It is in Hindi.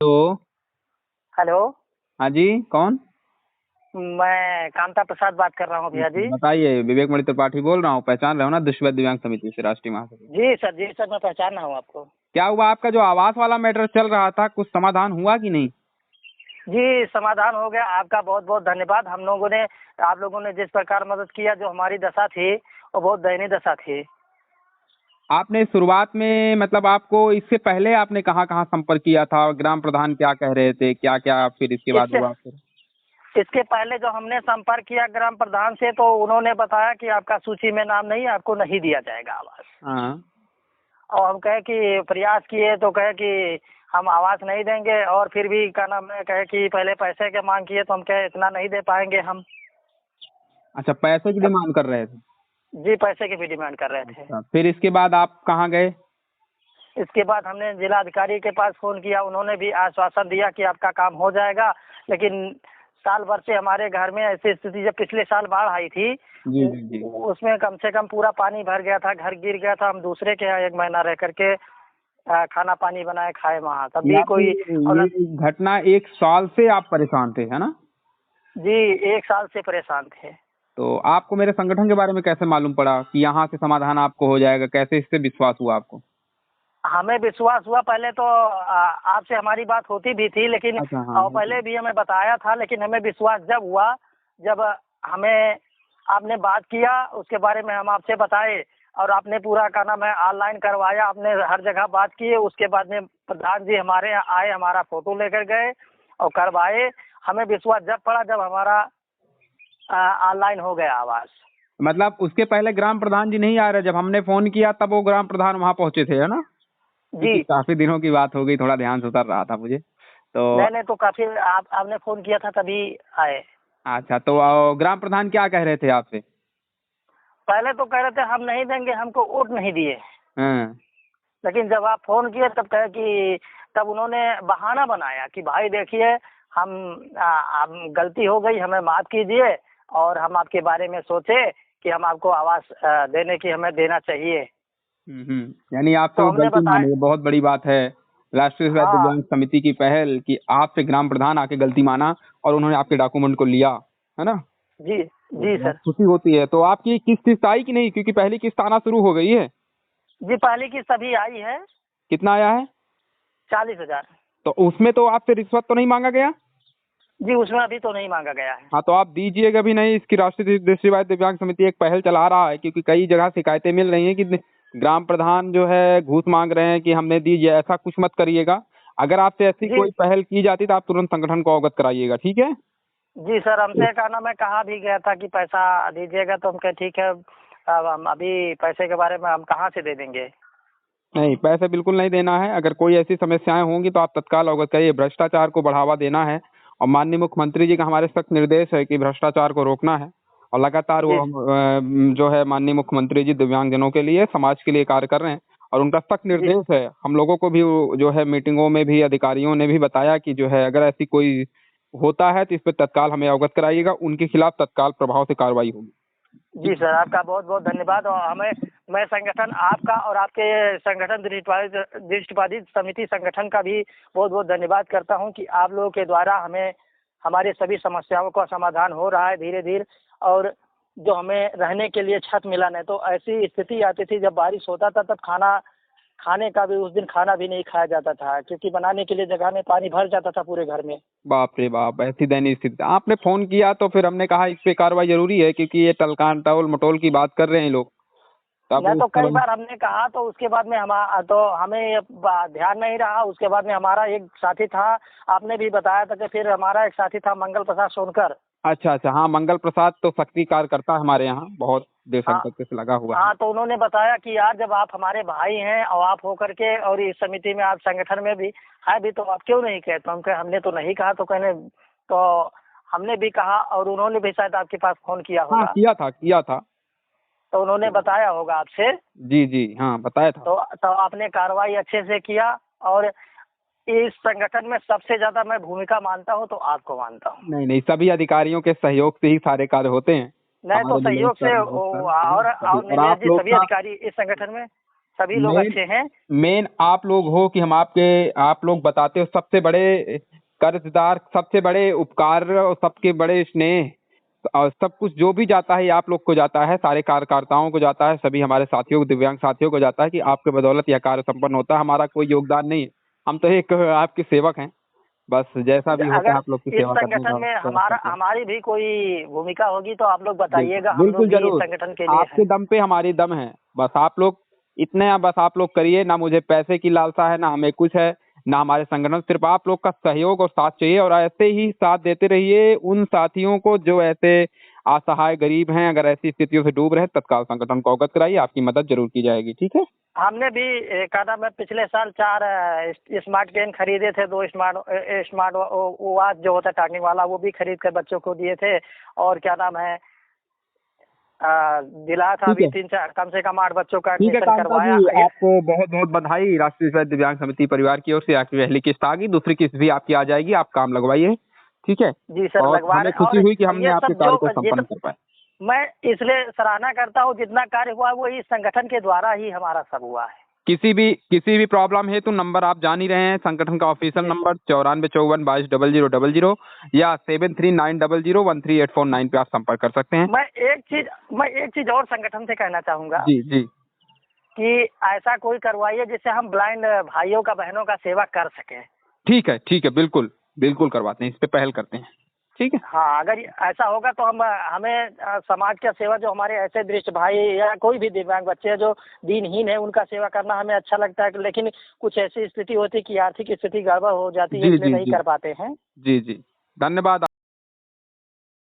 तो हेलो। हाँ जी, कौन? मैं कांता प्रसाद बात कर रहा हूँ भैया जी। बताइए, विवेक मणि त्रिपाठी बोल रहा हूँ। पहचान रहे हो ना, विश्व दिव्यांग समिति से राष्ट्रीय महासचिव। जी सर मैं पहचान रहा हूँ आपको। क्या हुआ आपका जो आवास वाला मैटर चल रहा था, कुछ समाधान हुआ कि नहीं? जी समाधान हो गया, आपका बहुत बहुत धन्यवाद। आप लोगों ने जिस प्रकार मदद किया, जो हमारी दशा थी वो बहुत दयनीय दशा थी। आपने शुरुआत में मतलब आपको इससे पहले आपने कहाँ कहाँ संपर्क किया था? ग्राम प्रधान क्या कह रहे थे, क्या क्या फिर इसके बाद इससे हुआ फिर? इसके पहले जो हमने संपर्क किया ग्राम प्रधान से, तो उन्होंने बताया कि आपका सूची में नाम नहीं है, आपको नहीं दिया जाएगा आवास। हाँ। और हम कहे कि प्रयास किए तो कहे कि हम आवास नहीं देंगे, और फिर भी क्या नाम है, कहे कि पहले पैसे के मांग किए तो हम कहे इतना नहीं दे पाएंगे हम। अच्छा, पैसे की डिमांड कर रहे थे? जी पैसे की भी डिमांड कर रहे थे। अच्छा, फिर इसके बाद आप कहाँ गए? इसके बाद हमने जिलाधिकारी के पास फोन किया, उन्होंने भी आश्वासन दिया कि आपका काम हो जाएगा। लेकिन साल भर से हमारे घर में ऐसी स्थिति, जब पिछले साल बाढ़ आई थी जी जी जी। उसमें कम से कम पूरा पानी भर गया था, घर गिर गया था। हम दूसरे के यहाँ 1 महीना रह करके खाना पानी बनाए खाए वहाँ, तब भी यानी कोई ये औरत। घटना 1 साल से आप परेशान थे, है ना? जी 1 साल से परेशान थे। तो आपको मेरे संगठन के बारे में कैसे मालूम पड़ा कि यहाँ से समाधान आपको हो जाएगा? कैसे इससे विश्वास हुआ आपको? हमें विश्वास हुआ, पहले तो आपसे हमारी बात होती भी थी, लेकिन अच्छा, हाँ, और पहले भी हमें बताया था, लेकिन हमें विश्वास जब हुआ, जब हमें आपने बात किया, उसके बारे में हम आपसे बताए, और आपने पूरा का नाम है ऑनलाइन करवाया, आपने हर जगह बात की। उसके बाद में प्रधान जी हमारे यहाँ आए, हमारा फोटो लेकर गए और करवाए। हमें विश्वास जब पड़ा जब हमारा ऑनलाइन हो गया आवास। मतलब उसके पहले ग्राम प्रधान जी नहीं आ रहे? जब हमने फोन किया तब वो ग्राम प्रधान वहां पहुंचे थे, है ना? क्योंकि जी काफी दिनों की बात हो गई, थोड़ा ध्यान से उतर रहा था मुझे तो। नहीं तो काफी आपने फोन किया था तभी आए। अच्छा, तो ग्राम प्रधान क्या कह रहे थे आपसे? पहले तो कह रहे थे हम नहीं देंगे, हमको वोट नहीं दिए। हाँ। लेकिन जब आप फोन किए तब कहे कि, तब उन्होंने बहाना बनाया कि भाई देखिए, हम गलती हो गई, हमें माफ कीजिए, और हम आपके बारे में सोचे कि हम आपको आवास देने की हमें देना चाहिए। यानी आपसे तो वो हमने गलती बताया। मानी, ये बहुत बड़ी बात है। राष्ट्रीय स्वयं हाँ दिव्यांग समिति की पहल कि आपसे ग्राम प्रधान आके गलती माना और उन्होंने आपके डॉक्यूमेंट को लिया, है ना? जी तो जी बहुत सर। खुशी होती है। तो आपकी किस्त आई कि नहीं? क्योंकि पहली किस्त आना शुरू हो गई है। जी पहली की सभी आई है। कितना आया है? 40,000। तो उसमें तो आपसे रिश्वत तो नहीं मांगा गया? जी उसमें अभी तो नहीं मांगा गया है। हाँ, तो आप दीजिएगा भी नहीं। इसकी राष्ट्रीय दृष्टिबाधित दिव्यांग समिति एक पहल चला रहा है, क्योंकि कई जगह शिकायतें मिल रही हैं कि ग्राम प्रधान जो है घूस मांग रहे हैं कि हमने दीजिए। ऐसा कुछ मत करिएगा। अगर आपसे ऐसी जी कोई पहल की जाती तो आप तुरंत संगठन को अवगत कराइएगा, ठीक है? जी सर, हमसे कहना मैं कहा भी गया था कि पैसा दीजिएगा, तो हम कहे ठीक है, अब हम अभी पैसे के बारे में हम कहाँ से दे देंगे। नहीं, पैसे बिल्कुल नहीं देना है। अगर कोई ऐसी समस्याएं होंगी तो आप तत्काल अवगत करिए। भ्रष्टाचार को बढ़ावा देना है और माननीय मुख्यमंत्री जी का हमारे सख्त निर्देश है कि भ्रष्टाचार को रोकना है। और लगातार वो जी जो है माननीय मुख्यमंत्री जी दिव्यांगजनों के लिए, समाज के लिए कार्य कर रहे हैं। और उनका सख्त जी निर्देश है। हम लोगों को भी जो है मीटिंगों में भी अधिकारियों ने भी बताया कि जो है अगर ऐसी कोई होता है तो इस पर तत्काल हमें अवगत कराइएगा। उनके खिलाफ तत्काल प्रभाव से कार्रवाई होगी। जी सर, आपका बहुत बहुत धन्यवाद। और मैं संगठन आपका और आपके संगठन दृष्टिबाधित समिति संगठन का भी बहुत बहुत धन्यवाद करता हूं कि आप लोगों के द्वारा हमें हमारी सभी समस्याओं का समाधान हो रहा है धीरे धीरे। और जो हमें रहने के लिए छत मिला, नहीं तो ऐसी स्थिति आती थी जब बारिश होता था तब खाने का भी, उस दिन खाना भी नहीं खाया जाता था, क्योंकि बनाने के लिए जगह में पानी भर जाता था पूरे घर में। बाप रे बाप, ऐसी दयनीय स्थिति। आपने फोन किया तो फिर हमने कहा इस पे कार्रवाई जरूरी है, क्योंकि ये टलकान टोल मटोल की बात कर रहे हैं लोग। तब मैं उस तो कई समय बार हमने कहा, तो उसके बाद में हमें ये ध्यान नहीं रहा। उसके बाद में हमारा एक साथी था, आपने भी बताया था कि फिर हमारा एक साथी था मंगल प्रसाद सोनकर। अच्छा अच्छा, हाँ, मंगल प्रसाद तो शक्ति कार्यकर्ता हमारे यहाँ बहुत देर हाँ संकट से लगा हुआ है। हाँ, तो उन्होंने बताया कि यार जब आप हमारे भाई हैं और आप होकर के और इस समिति में, आप संगठन में भी है भी, तो आप क्यों नहीं कहे? तो हम कहे हमने तो नहीं कहा। तो कहने तो हमने भी कहा, और उन्होंने भी शायद आपके पास फोन किया हाँ, होगा, किया था किया था। तो उन्होंने बताया होगा आपसे। जी जी, हाँ, बताया था। तो आपने कार्रवाई अच्छे से किया। और इस संगठन में सबसे ज्यादा मैं भूमिका मानता हूँ तो आपको मानता हूँ। नहीं नहीं, सभी अधिकारियों के सहयोग से ही सारे कार्य होते हैं। नहीं तो हमारे सहयोग से नमस्कार नमस्कार, और सभी। और नीलेश आप जी, लोग सभी का। अधिकारी इस संगठन में सभी लोग अच्छे हैं। मेन आप लोग हो कि आप लोग बताते हो सबसे बड़े कर्जदार, सबसे बड़े उपकार और सबके बड़े स्नेह और सब कुछ जो भी जाता है ये आप लोग को जाता है, सारे कार्यकर्ताओं को जाता है, सभी हमारे साथियों को, दिव्यांग साथियों को जाता है कि आपके बदौलत यह कार्य संपन्न होता है। हमारा कोई योगदान नहीं है, हम तो एक आपके सेवक हैं, बस जैसा भी होता है अगर आप लोग की इस सेवा करने संगठन का में प्रयास करते हैं। हमारी भी कोई भूमिका होगी तो आप लोग बताइएगा, हम बिल्कुल लोग भी इस जरूर, संगठन के लिए आपके हैं। दम पे हमारी दम है, बस आप लोग बस आप लोग करिए, ना मुझे पैसे की लालसा है, ना हमें कुछ है, ना हमारे संगठन, सिर्फ आप लोग का सहयोग और साथ चाहिए। और ऐसे ही साथ देते रहिए उन साथियों को जो ऐसे असहाय गरीब हैं, अगर ऐसी स्थितियों से डूब रहे तत्काल संगठन को अवगत कराइए, आपकी मदद जरूर की जाएगी। ठीक है। हमने भी क्या नाम है पिछले साल 4 स्मार्ट कैन खरीदे थे, 2 स्मार्ट वॉच जो होता है टांगने वाला, वो भी खरीद कर बच्चों को दिए थे। और क्या नाम है दिलाया था, ठीक अभी है, 3-4 कम से कम 8 बच्चों का ठीक है एडमिशन कांता करवाया। जी, आपको बहुत बहुत बधाई। राष्ट्रीय स्वयं दिव्यांग समिति परिवार की ओर से आपकी पहली किस्त आ गई, दूसरी किस्त भी आपकी आ जाएगी, आप काम लगवाइए। ठीक है। जी सर, और लगवा हमें रहे। खुशी और हुई कि हमने ये आपके सब कार्य को संपन्न कर पाए। मैं इसलिए सराहना करता हूँ, जितना कार्य हुआ वो इस संगठन के द्वारा ही हमारा सब हुआ है। किसी भी प्रॉब्लम है तो नंबर आप जान ही रहे हैं, संगठन का ऑफिशियल नंबर 9454220000 या 7390013849 पे आप संपर्क कर सकते हैं। मैं एक चीज और संगठन से कहना चाहूंगा जी जी, कि ऐसा कोई करवाइए जिससे हम ब्लाइंड भाइयों का बहनों का सेवा कर सके। ठीक है, बिल्कुल बिल्कुल करवाते हैं, इस पे पहल करते हैं। ठीक है। हाँ, अगर ऐसा होगा तो हमें समाज का सेवा, जो हमारे ऐसे दृष्ट भाई या कोई भी दिव्यांग बच्चे हैं जो दीनहीन है, उनका सेवा करना हमें अच्छा लगता है। लेकिन कुछ ऐसी स्थिति होती है कि आर्थिक स्थिति गड़बड़ हो जाती है, जी इसलिए जी नहीं जी कर पाते हैं। जी जी, धन्यवाद।